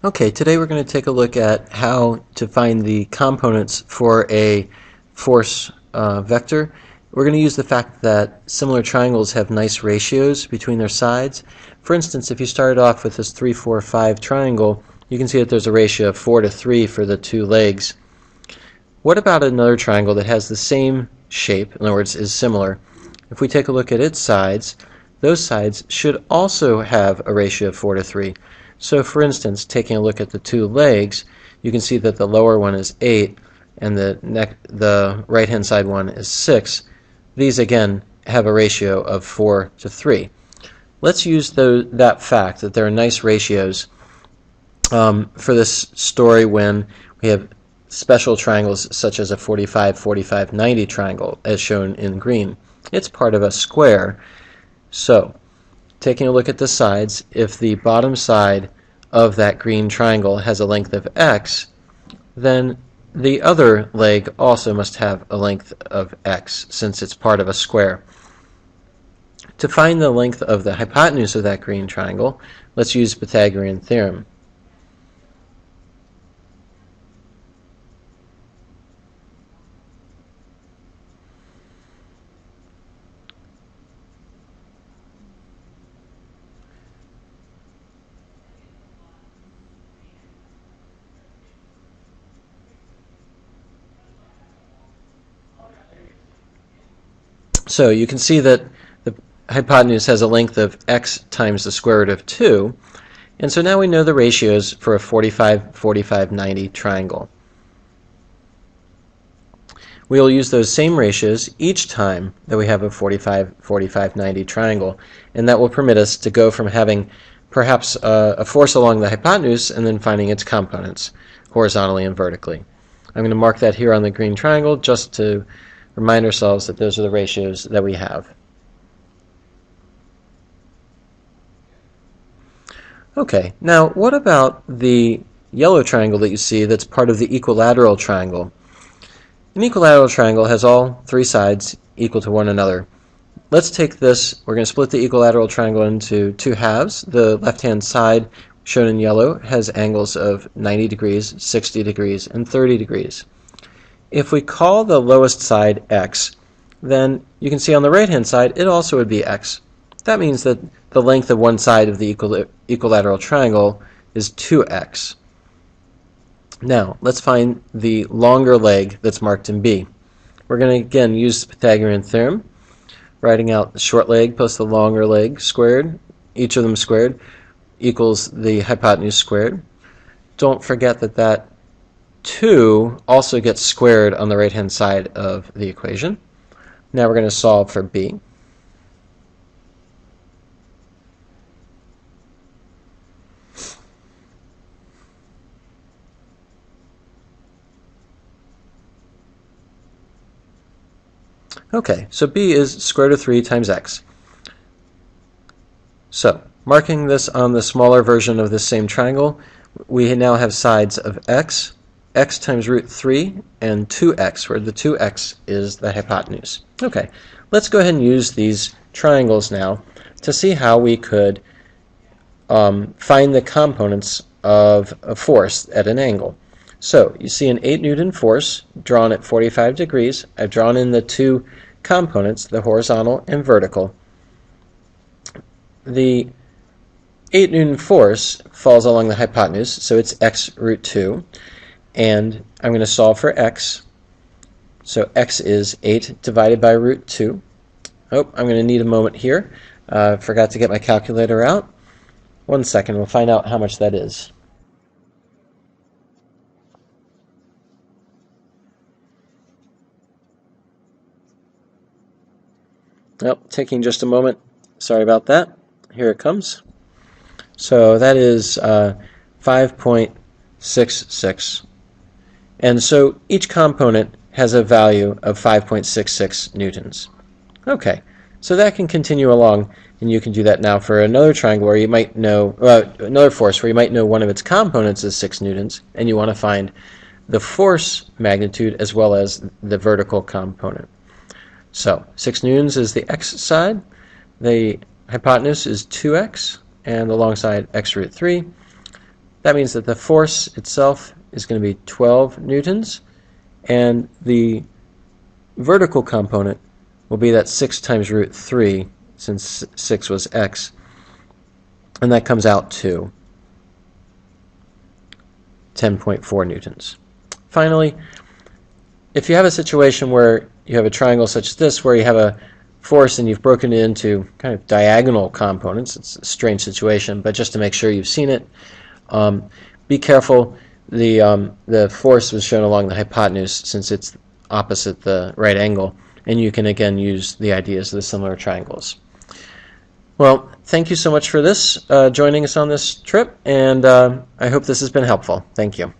Okay, today we're going to take a look at how to find the components for a force vector. We're going to use the fact that similar triangles have nice ratios between their sides. For instance, if you started off with this 3, 4, 5 triangle, you can see that there's a ratio of 4 to 3 for the two legs. What about another triangle that has the same shape, in other words, is similar? If we take a look at its sides, those sides should also have a ratio of 4 to 3. So for instance, taking a look at the two legs, you can see that the lower one is 8 and the right-hand side one is 6. These again have a ratio of 4 to 3. Let's use that fact that there are nice ratios for this story when we have special triangles such as a 45, 45, 90 triangle as shown in green. It's part of a square. So taking a look at the sides, if the bottom side of that green triangle has a length of x, then the other leg also must have a length of x since it's part of a square. To find the length of the hypotenuse of that green triangle, let's use Pythagorean theorem. So you can see that the hypotenuse has a length of x times the square root of 2, and so now we know the ratios for a 45, 45, 90 triangle. We will use those same ratios each time that we have a 45, 45, 90 triangle, and that will permit us to go from having perhaps a force along the hypotenuse and then finding its components horizontally and vertically. I'm going to mark that here on the green triangle just to remind ourselves that those are the ratios that we have. Okay, now what about the yellow triangle that you see that's part of the equilateral triangle? An equilateral triangle has all three sides equal to one another. Let's take this, we're going to split the equilateral triangle into two halves. The left-hand side, shown in yellow, has angles of 90 degrees, 60 degrees, and 30 degrees. If we call the lowest side x, then you can see on the right-hand side it also would be x. That means that the length of one side of the equilateral triangle is 2x. Now, let's find the longer leg that's marked in B. We're going to again use the Pythagorean theorem, writing out the short leg plus the longer leg squared, each of them squared, equals the hypotenuse squared. Don't forget that that 2 also gets squared on the right-hand side of the equation. Now we're going to solve for B. Okay, so B is square root of 3 times x. So, marking this on the smaller version of this same triangle, we now have sides of x times root 3, and 2x, where the 2x is the hypotenuse. Okay, let's go ahead and use these triangles now to see how we could find the components of a force at an angle. So, you see an 8 Newton force drawn at 45 degrees. I've drawn in the two components, the horizontal and vertical. The 8 Newton force falls along the hypotenuse, so it's x root 2. And I'm going to solve for x. So x is 8 divided by root 2. Oh, I'm going to need a moment here. Forgot to get my calculator out. 1 second, we'll find out how much that is. Well, taking just a moment. Sorry about that. Here it comes. So that is 5.66. And so each component has a value of 5.66 newtons. Okay, so that can continue along, and you can do that now for another triangle where you might know, another force where you might know one of its components is 6 newtons, and you want to find the force magnitude as well as the vertical component. So 6 newtons is the x side, the hypotenuse is 2x, and the long side x root 3. that means that the force itself is going to be 12 newtons, and the vertical component will be that 6 times root 3, since 6 was x, and that comes out to 10.4 newtons. Finally, if you have a situation where you have a triangle such as this, where you have a force and you've broken it into kind of diagonal components, it's a strange situation, but just to make sure you've seen it, be careful. The force was shown along the hypotenuse since it's opposite the right angle, and you can again use the ideas of the similar triangles. Well, thank you so much for this, joining us on this trip, and I hope this has been helpful. Thank you.